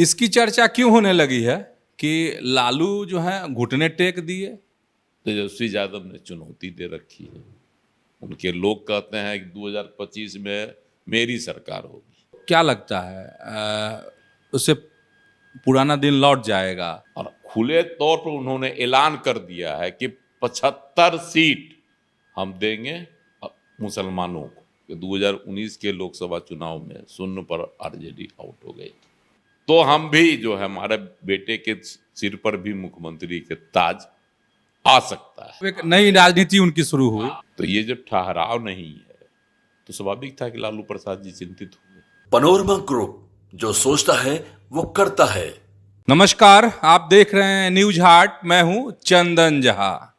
इसकी चर्चा क्यों होने लगी है कि लालू जो है घुटने टेक दिए। तेजस्वी यादव ने चुनौती दे रखी है। उनके लोग कहते हैं कि 2025 में मेरी सरकार होगी। क्या लगता है उससे पुराना दिन लौट जाएगा? और खुले तौर पर उन्होंने ऐलान कर दिया है कि 75 सीट हम देंगे मुसलमानों को। 2019 के लोकसभा चुनाव में शून्य पर आरजेडी आउट हो गई। तो हम भी जो है हमारे बेटे के सिर पर भी मुख्यमंत्री के ताज आ सकता है। एक नई राजनीति उनकी शुरू हुई। तो ये जो ठहराव नहीं है तो स्वाभाविक था कि लालू प्रसाद जी चिंतित हुए। पनोरमा ग्रुप, जो सोचता है वो करता है। नमस्कार, आप देख रहे हैं न्यूज हार्ट। मैं हूं चंदन जहा।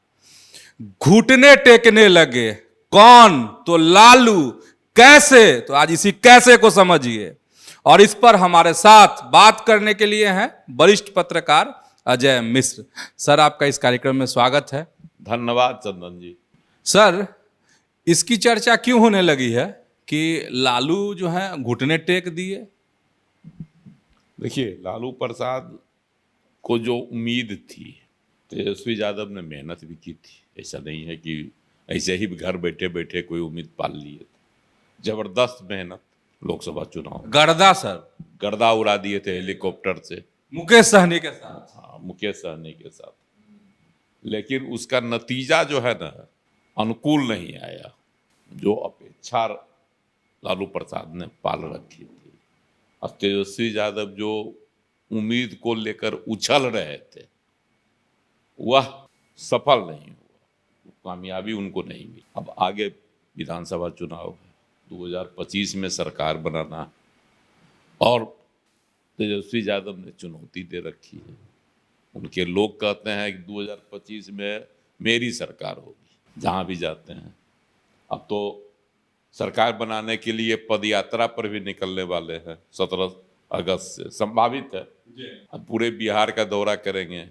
घुटने टेकने लगे कौन? तो लालू। कैसे? तो आज इसी कैसे को समझिए। और इस पर हमारे साथ बात करने के लिए हैं वरिष्ठ पत्रकार अजय मिश्र। सर, आपका इस कार्यक्रम में स्वागत है। धन्यवाद चंदन जी। सर, इसकी चर्चा क्यों होने लगी है कि लालू जो है घुटने टेक दिए? देखिए, लालू प्रसाद को जो उम्मीद थी, तेजस्वी यादव ने मेहनत भी की थी। ऐसा नहीं है कि ऐसे ही घर बैठे बैठे कोई उम्मीद पाल लिए। जबरदस्त मेहनत, लोकसभा चुनाव गर्दा सर, गर्दा उड़ा दिए थे हेलीकॉप्टर से मुकेश सहनी के साथ। हाँ, मुकेश सहनी के साथ। लेकिन उसका नतीजा जो है ना, अनुकूल नहीं आया। जो अपेक्षा लालू प्रसाद ने पाल रखी थी और तेजस्वी यादव जो उम्मीद को लेकर उछल रहे थे, वह सफल नहीं हुआ। कामयाबी उनको नहीं मिली। अब आगे विधानसभा चुनाव है, 2025 में सरकार बनाना, और तेजस्वी यादव ने चुनौती दे रखी है। उनके लोग कहते हैं कि 2025 में मेरी सरकार होगी। जहाँ भी जाते हैं, अब तो सरकार बनाने के लिए पद यात्रा पर भी निकलने वाले हैं। 17 अगस्त से संभावित है। अब पूरे बिहार का दौरा करेंगे,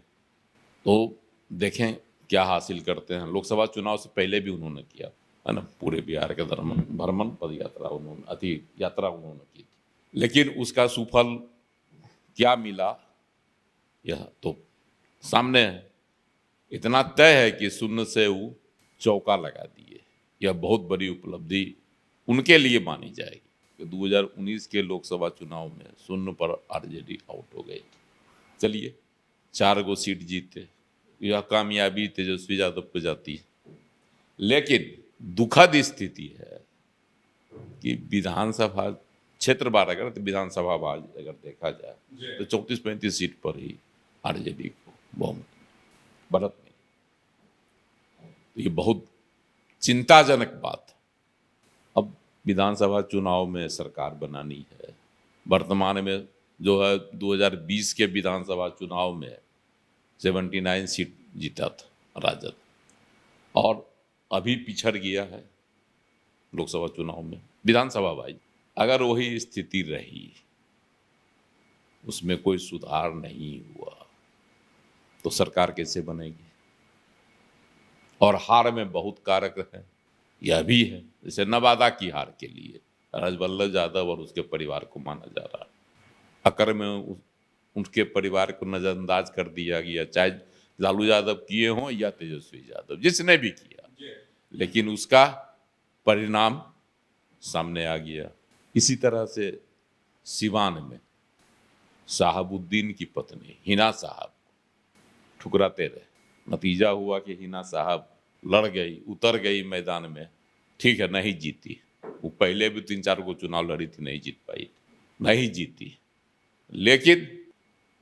तो देखें क्या हासिल करते हैं। लोकसभा चुनाव से पहले भी उन्होंने किया है ना, पूरे बिहार का भ्रमण पद यात्रा उन्होंने की थी। लेकिन उसका सुफल क्या मिला, यह तो सामने है। इतना तय है कि शून्य से वो चौका लगा दिए। यह बहुत बड़ी उपलब्धि उनके लिए मानी जाएगी कि 2019 के लोकसभा चुनाव में शून्य पर आरजेडी आउट हो गई। चलिए, 4 गो सीट जीते, यह कामयाबी तेजस्वी यादव को जाती है। लेकिन दुखद स्थिति है कि विधानसभा क्षेत्र बार अगर तो विधानसभा अगर देखा जाए तो 34-35 सीट पर ही आरजेडी को बहुमत बढ़त नहीं। तो ये बहुत चिंताजनक बात है। अब विधानसभा चुनाव में सरकार बनानी है। वर्तमान में जो है 2020 के विधानसभा चुनाव में 79 सीट जीता था राजद, और अभी पिछड़ गया है लोकसभा चुनाव में। विधानसभा वाइज अगर वही स्थिति रही, उसमें कोई सुधार नहीं हुआ, तो सरकार कैसे बनेगी? और हार में बहुत कारक है। यह भी है, जैसे नवादा की हार के लिए राजवल्लभ यादव और उसके परिवार को माना जा रहा है। अकर में उनके परिवार को नजरअंदाज कर दिया गया, चाहे लालू यादव किए हों या तेजस्वी यादव, जिसने भी किया, लेकिन उसका परिणाम सामने आ गया। इसी तरह से सिवान में साहबुद्दीन की पत्नी हिना साहब ठुकराते रहे। नतीजा हुआ कि हिना साहब लड़ गई, उतर गई मैदान में। ठीक है, नहीं जीती। वो पहले भी 3-4 को चुनाव लड़ी थी, नहीं जीत पाई, नहीं जीती। लेकिन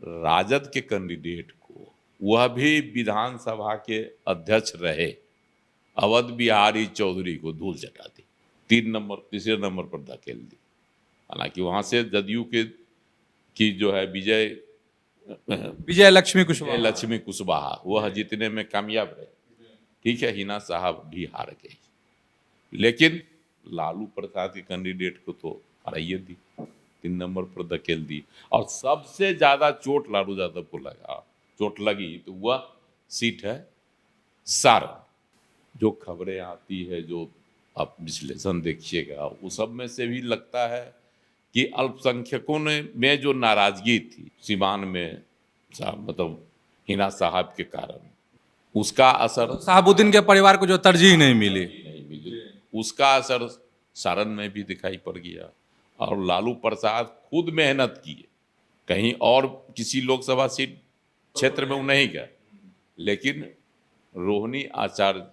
राजद के कैंडिडेट को, वह भी विधानसभा के अध्यक्ष रहे, अवध बिहारी चौधरी को धूल चटा दी। तीसरे नंबर पर धकेल दी। हालांकि वहां से जदयू की जो है विजय लक्ष्मी कुशवाहा वह जीतने में कामयाब रहे। ठीक है, हिना साहब भी हार गई, लेकिन लालू प्रसाद के कैंडिडेट को तो हराइए दी, 3 नंबर पर धकेल दी। और सबसे ज्यादा चोट लालू यादव को चोट लगी तो वह सीट है सारण। जो खबरें आती है, जो आप विश्लेषण देखिएगा, वो सब में से भी लगता है कि अल्पसंख्यकों में जो नाराजगी थी सीमान में मतलब हिना साहब के कारण, उसका असर साहबुद्दीन के परिवार को जो तरजीह नहीं मिली। नहीं मिली, उसका असर सारण में भी दिखाई पड़ गया। और लालू प्रसाद खुद मेहनत किए, कहीं और किसी लोकसभा सीट क्षेत्र में वो नहीं गए, लेकिन रोहिणी आचार्य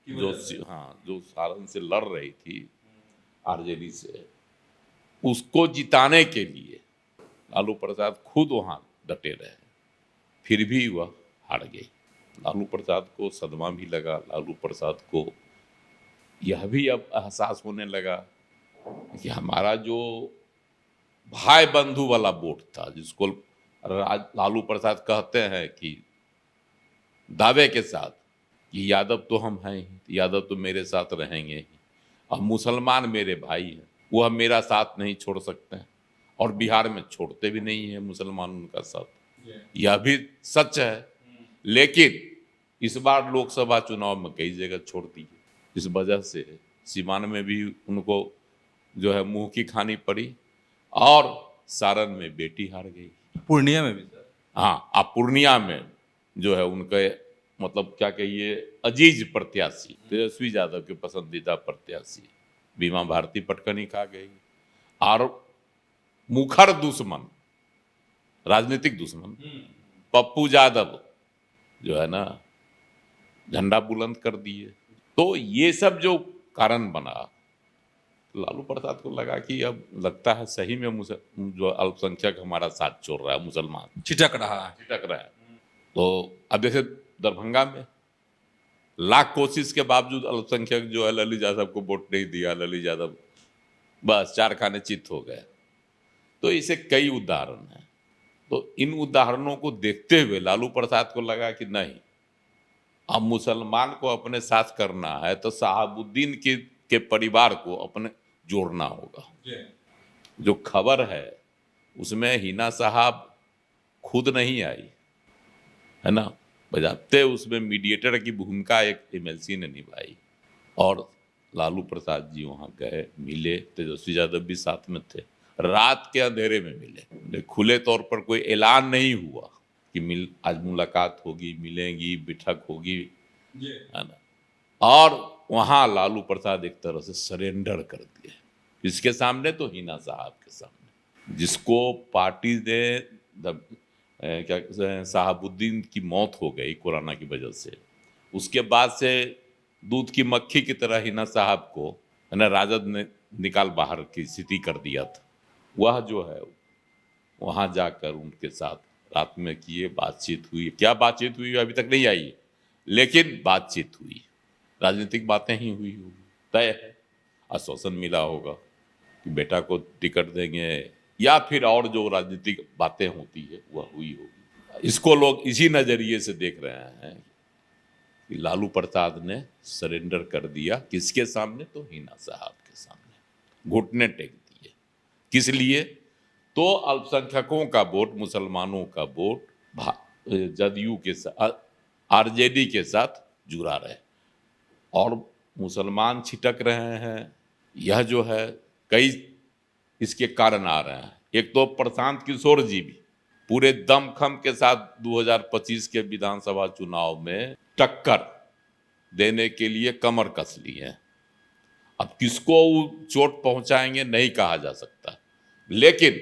जो सारण से लड़ रही थी आरजेडी से, उसको जिताने के लिए लालू प्रसाद खुद वहां डटे रहे, फिर भी वह हार गई। लालू प्रसाद को सदमा भी लगा, लालू प्रसाद को यह भी अब एहसास होने लगा कि हमारा जो भाई बंधु वाला वोट था, जिसको लालू प्रसाद कहते हैं कि दावे के साथ कि यादव तो हम हैं ही, यादव तो मेरे साथ रहेंगे ही, अब मुसलमान मेरे भाई हैं, वह मेरा साथ नहीं छोड़ सकते हैं, और बिहार में छोड़ते भी नहीं है मुसलमान उनका साथ, यह भी सच है। लेकिन इस बार लोकसभा चुनाव में कई जगह छोड़ दी, इस वजह से सीमान में भी उनको जो है मुंह की खानी पड़ी, और सारण में बेटी हार गई, पूर्णिया में भी सर। हाँ, अब पूर्णिया में जो है उनके मतलब क्या कहिए अजीज प्रत्याशी तेजस्वी यादव के पसंदीदा प्रत्याशी बीमा भारती पटकनी खा गई, और मुखर दुश्मन, राजनीतिक दुश्मन पप्पू यादव जो है ना झंडा बुलंद कर दिए। तो ये सब जो कारण बना, लालू प्रसाद को लगा कि अब लगता है सही में जो अल्पसंख्यक हमारा साथ छोड़ रहा है, मुसलमान छिटक रहा है। छिटक रहा है। तो अब जैसे दरभंगा में लाख कोशिश के बावजूद अल्पसंख्यक जो है ललित यादव को वोट नहीं दिया, ललित यादव बस 4 खाने चित हो गए। तो इसे कई उदाहरण हैं। तो इन उदाहरणों को देखते हुए लालू प्रसाद को लगा कि नहीं, अब मुसलमान को अपने साथ करना है तो शहाबुद्दीन के परिवार को अपने जोड़ना होगा। जो खबर है उसमें हिना साहब खुद नहीं आई है ना, बजाते उसमें मीडिएटर की भूमिका एक एमएलसी ने निभाई, और लालू प्रसाद जी वहां गए, मिले, तेजस्वी यादव भी साथ में थे, रात के अंधेरे में मिले, खुले तौर पर कोई ऐलान नहीं हुआ कि आज मुलाकात होगी, मिलेंगी, बैठक होगी, है ना। और वहां लालू प्रसाद एक तरह से सरेंडर कर दिए, इसके सामने तो हिना साहब के सामने, जिसको पार्टी ने क्या शहाबुद्दीन की मौत हो गई कोरोना की वजह से, उसके बाद से दूध की मक्खी की तरह हिना साहब को है ना राजद ने निकाल बाहर की स्थिति कर दिया था। वह जो है वहां जाकर उनके साथ रात में किए, बातचीत हुई, क्या बातचीत हुई अभी तक नहीं आई, लेकिन बातचीत हुई, राजनीतिक बातें ही हुई होगी, तय है आश्वासन मिला होगा कि बेटा को टिकट देंगे, या फिर और जो राजनीतिक बातें होती है वह हुई होगी। इसको लोग इसी नजरिए से देख रहे हैं कि लालू प्रसाद ने सरेंडर कर दिया, किसके सामने, तो हिना साहब के सामने घुटने टेक दिए। किस लिए, तो अल्पसंख्यकों का वोट, मुसलमानों का वोट जदयू के साथ, आरजेडी के साथ जुड़ा रहे, और मुसलमान छिटक रहे हैं। यह जो है कई इसके कारण आ रहे हैं। एक तो प्रशांत किशोर जी भी पूरे दमखम के साथ 2025 के विधानसभा चुनाव में टक्कर देने के लिए कमर कस ली है। अब किसको चोट पहुंचाएंगे नहीं कहा जा सकता, लेकिन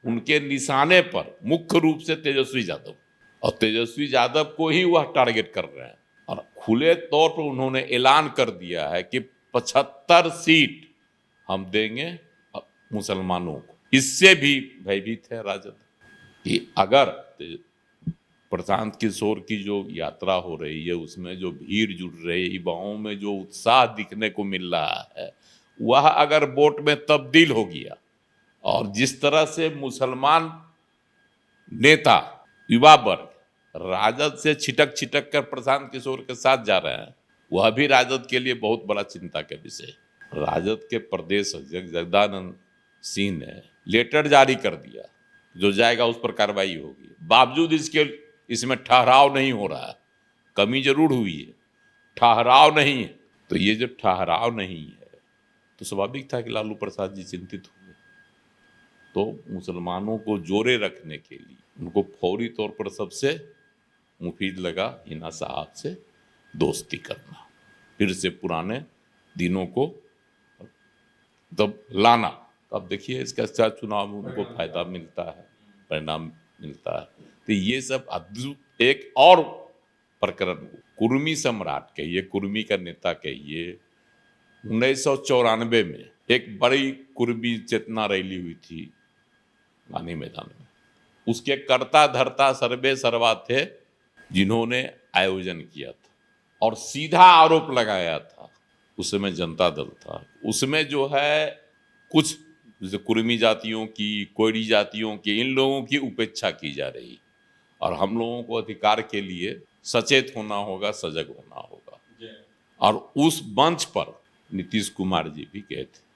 उनके निशाने पर मुख्य रूप से तेजस्वी यादव, और तेजस्वी यादव को ही वह टारगेट कर रहे हैं, और खुले तौर पर उन्होंने ऐलान कर दिया है कि 75 सीट हम देंगे मुसलमानों को। इससे भी भयभीत है राजद कि अगर प्रशांत किशोर की जो यात्रा हो रही है उसमें जो भीड़ जुड़ रही है, युवाओं में जो उत्साह दिखने को मिल रहा है, वह अगर वोट में तब्दील हो गया, और जिस तरह से मुसलमान नेता युवा वर्ग राजद से छिटक छिटक कर प्रशांत किशोर के साथ जा रहे हैं, वह भी राजद के लिए बहुत बड़ा चिंता का विषय। राजद के प्रदेश अध्यक्ष जगदानंद सिंह ने लेटर जारी कर दिया, जो जाएगा उस पर कार्रवाई होगी। बावजूद इसमें ठहराव नहीं हो रहा है, कमी जरूर हुई है, ठहराव नहीं है। तो ये जो ठहराव नहीं है, तो स्वाभाविक था कि लालू प्रसाद जी चिंतित हुए। तो मुसलमानों को जोड़े रखने के लिए उनको फौरी तौर पर सबसे मुफीद लगा हिना साहब से दोस्ती करना, फिर से पुराने दिनों को तब लाना। अब देखिए इसका अच्छा चुनाव में उनको फायदा मिलता है, परिणाम मिलता है। तो ये सब अद्भुत एक और प्रकरण कुर्मी सम्राट कहिए, कुर्मी का नेता कहिए, 1994 में एक बड़ी कुर्मी चेतना रैली हुई थी गांधी मैदान में। उसके कर्ता धर्ता सर्वे सर्वा थे जिन्होंने आयोजन किया था और सीधा आरोप लगाया था, उस समय जनता दल था, उसमें जो है कुछ जैसे कुर्मी जातियों की, कोयरी जातियों की, इन लोगों की उपेक्षा की जा रही और हम लोगों को अधिकार के लिए सचेत होना होगा, सजग होना होगा। और उस मंच पर नीतीश कुमार जी भी गए थे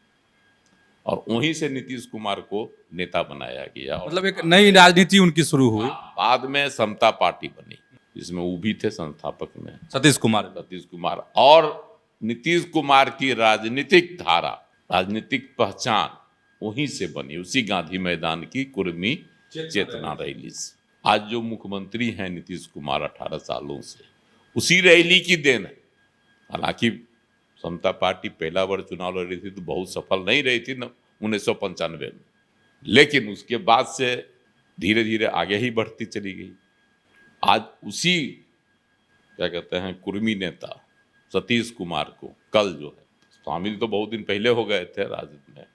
और वहीं से नीतीश कुमार को नेता बनाया गया। और मतलब एक नई राजनीति उनकी शुरू हुई। बाद में समता पार्टी बनी जिसमें वो भी थे संस्थापक में सतीश कुमार। और नीतीश कुमार की राजनीतिक धारा, राजनीतिक पहचान वहीं से बनी, उसी गांधी मैदान की कुर्मी चेतना रैली से। आज जो मुख्यमंत्री हैं नीतीश कुमार 18 सालों से, उसी रैली की देन है। हालांकि समता पार्टी पहला बार चुनाव लड़ रही थी तो बहुत सफल नहीं रही थी 1995 में, लेकिन उसके बाद से धीरे धीरे आगे ही बढ़ती चली गई। आज उसी क्या कहते हैं कुर्मी नेता सतीश कुमार को कल जो है, शामिल तो बहुत दिन पहले हो गए थे राजद में,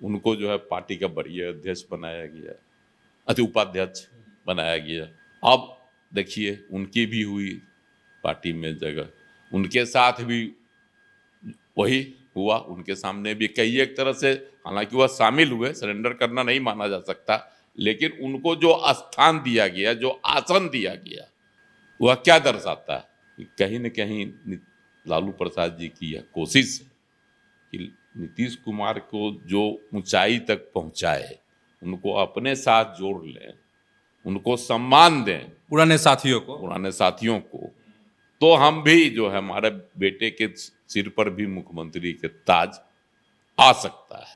उनको जो है पार्टी का बढ़िया अध्यक्ष बनाया गया, उपाध्यक्ष बनाया गया। अब देखिए उनकी भी हुई पार्टी में जगह, उनके साथ भी वही हुआ, उनके सामने भी कई एक तरह से, हालांकि वह शामिल हुए, सरेंडर करना नहीं माना जा सकता, लेकिन उनको जो स्थान दिया गया, जो आसन दिया गया, वह क्या दर्शाता है कि कहीं न कहीं लालू प्रसाद जी की यह कोशिश है कि नीतीश कुमार को जो ऊंचाई तक पहुंचाए, उनको अपने साथ जोड़ लें, उनको सम्मान दें, पुराने साथियों को, तो हम भी जो है हमारे बेटे के सिर पर भी मुख्यमंत्री के ताज आ सकता है,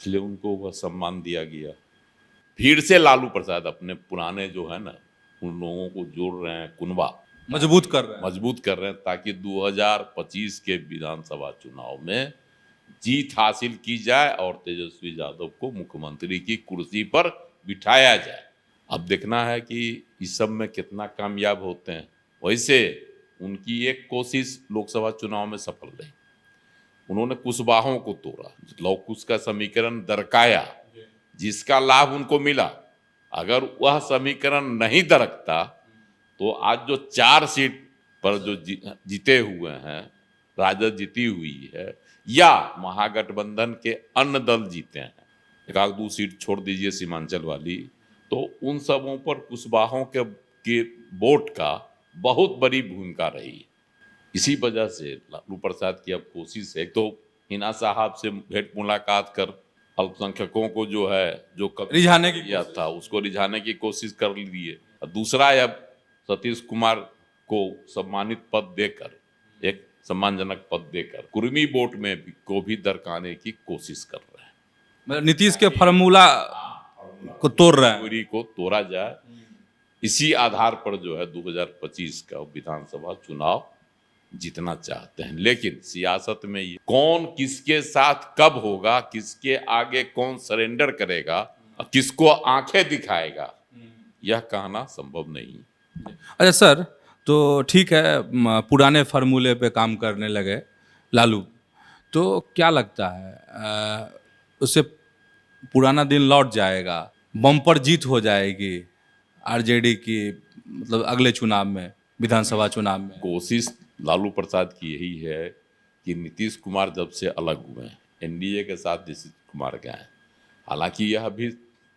इसलिए उनको वह सम्मान दिया गया। फिर से लालू प्रसाद अपने पुराने जो है ना उन लोगों को जोड़ रहे हैं, कुनबा मजबूत कर रहे हैं ताकि 2025 के विधानसभा चुनाव में जीत हासिल की जाए और तेजस्वी यादव को मुख्यमंत्री की कुर्सी पर बिठाया जाए। अब देखना है कि इस सब में कितना कामयाब होते हैं। वैसे उनकी एक कोशिश लोकसभा चुनाव में सफल रही, उन्होंने कुशवाहों को तोड़ा, लौकुश का समीकरण दरकाया, जिसका लाभ उनको मिला। अगर वह समीकरण नहीं दरकता तो आज जो 4 सीट पर जो जीते हुए हैं, राजद जीती हुई है या महागठबंधन के अन्य दल जीते हैं, 1-2 सीट छोड़ दीजिए सीमांचल वाली, तो उन सबों पर कुशवाहों के वोट का बहुत बड़ी भूमिका रही है। इसी वजह से लालू प्रसाद की अब कोशिश है, तो हिना साहब से भेंट मुलाकात कर अल्पसंख्यकों को जो है जो कभी रिझाने की किया था उसको रिझाने की कोशिश कर ली है। और दूसरा अब सतीश कुमार को सम्मानित पद देकर, एक सम्मानजनक पद देकर कुर्मी वोट में को भी दरकाने की कोशिश कर रहे हैं। मतलब नीतीश के फार्मूला को तोड़ रहे हैं, पूरी को तोड़ा जाए, इसी आधार पर जो है 2025 का विधानसभा चुनाव जीतना चाहते हैं। लेकिन सियासत में ये कौन किसके साथ कब होगा, किसके आगे कौन सरेंडर करेगा, किसको आंखें दिखाएगा, यह कहना संभव नहीं। अच्छा सर, तो ठीक है, पुराने फार्मूले पे काम करने लगे लालू, तो क्या लगता है उससे पुराना दिन लौट जाएगा, बम्पर जीत हो जाएगी आरजेडी की, मतलब अगले चुनाव में, विधानसभा चुनाव में? कोशिश लालू प्रसाद की यही है कि नीतीश कुमार जब से अलग हुए हैं, एनडीए के साथ नीतीश कुमार गए हैं। हालांकि यह भी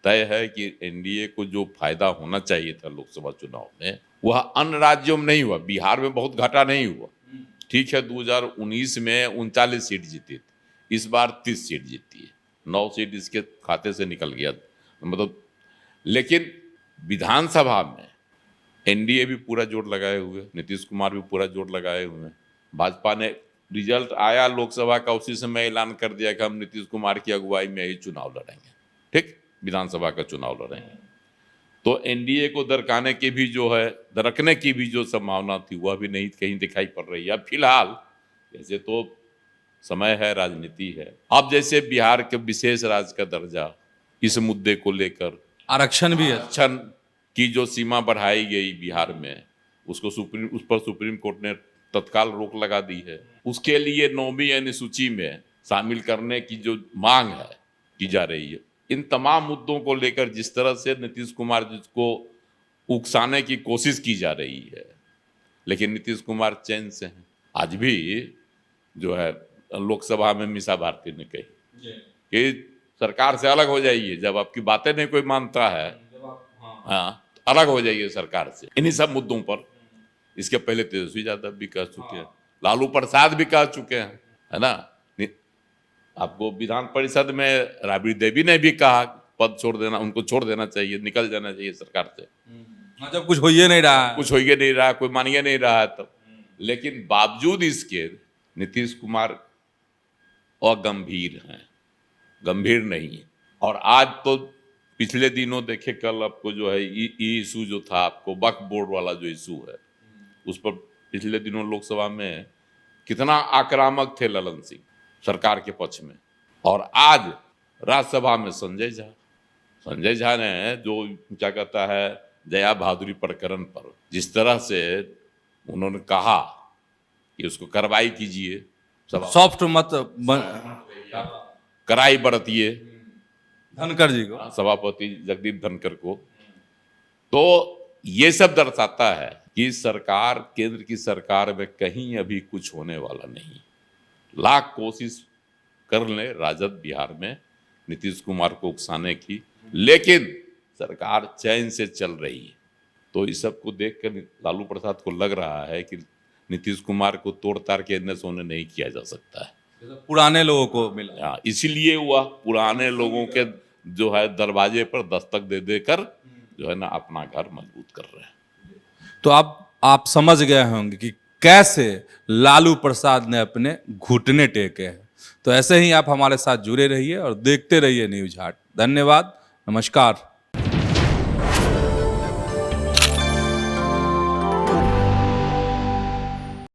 तय है कि एनडीए को जो फायदा होना चाहिए था लोकसभा चुनाव में, वह अन्य राज्यों में नहीं हुआ। बिहार में बहुत घाटा नहीं हुआ, ठीक है, 2019 में 39 सीट जीती थी, इस बार 30 सीट जीती है, 9 सीट इसके खाते से निकल गया, मतलब। लेकिन विधानसभा में एनडीए भी पूरा जोर लगाए हुए, नीतीश कुमार भी पूरा जोर लगाए हुए हैं। भाजपा ने रिजल्ट आया लोकसभा का, उसी समय ऐलान कर दिया कि हम नीतीश कुमार की अगुवाई में ही चुनाव लड़ेंगे। ठीक, विधानसभा का चुनाव लड़ेंगे। तो एनडीए को दरकाने की भी जो है, दरकने की भी जो संभावना थी वह भी नहीं कहीं दिखाई पड़ रही है। अब फिलहाल जैसे तो समय है, राजनीति है। अब जैसे बिहार के विशेष राज्य का दर्जा, इस मुद्दे को लेकर आरक्षण भी है। आरक्षण की जो सीमा बढ़ाई गई बिहार में, उस पर सुप्रीम कोर्ट ने तत्काल रोक लगा दी है। उसके लिए 9वीं अनुसूची में शामिल करने की जो मांग है की जा रही है। इन तमाम मुद्दों को लेकर जिस तरह से नीतीश कुमार जी को उकसाने की कोशिश की जा रही है, लेकिन नीतीश कुमार चैन से हैं। आज भी जो है लोकसभा में मीसा भारती ने कही कि सरकार से अलग हो जाइए, जब आपकी बातें नहीं कोई मानता है, हाँ, अलग हो जाइए सरकार से। इन्हीं सब मुद्दों पर इसके पहले तेजस्वी यादव भी कह चुके हैं, लालू प्रसाद भी कह चुके हैं, है ना। आपको विधान परिषद में राबड़ी देवी ने भी कहा पद छोड़ देना, उनको छोड़ देना चाहिए, निकल जाना चाहिए सरकार से। जब कुछ हो ही नहीं रहा, कुछ हो ही नहीं रहा, कोई मानिए नहीं रहा है तब। लेकिन बावजूद इसके नीतीश कुमार अगंभीर हैं, गंभीर नहीं है। और आज तो पिछले दिनों देखे, कल आपको जो है इशू जो था, आपको वक्फ बोर्ड वाला जो इशू है, उस पर पिछले दिनों लोकसभा में कितना आक्रामक थे ललन सिंह सरकार के पक्ष में। और आज राज्यसभा में संजय झा ने जो क्या कहता है दया बहादुरी प्रकरण पर जिस तरह से उन्होंने कहा कि उसको कार्रवाई कीजिए, सॉफ्ट मत कराई बरतिए धनखड़ जी को, सभापति जगदीप धनखड़ को, तो ये सब दर्शाता है कि सरकार, केंद्र की सरकार में कहीं अभी कुछ होने वाला नहीं। लाख कोशिश कर ले राजद बिहार में नीतीश कुमार को उकसाने की, लेकिन सरकार चैन से चल रही है। तो इस सब को देखकर लालू प्रसाद को लग रहा है कि नीतीश कुमार को तोड़ ताड़ के एनएस होने नहीं किया जा सकता है। पुराने लोगों को मिला, इसीलिए वह पुराने लोगों के जो है दरवाजे पर दस्तक दे देकर जो है ना अपना घर मजबूत कर रहे हैं। तो आप समझ गए होंगे कि कैसे लालू प्रसाद ने अपने घुटने टेके हैं। तो ऐसे ही आप हमारे साथ जुड़े रहिए और देखते रहिए न्यूज़ हाट। धन्यवाद, नमस्कार।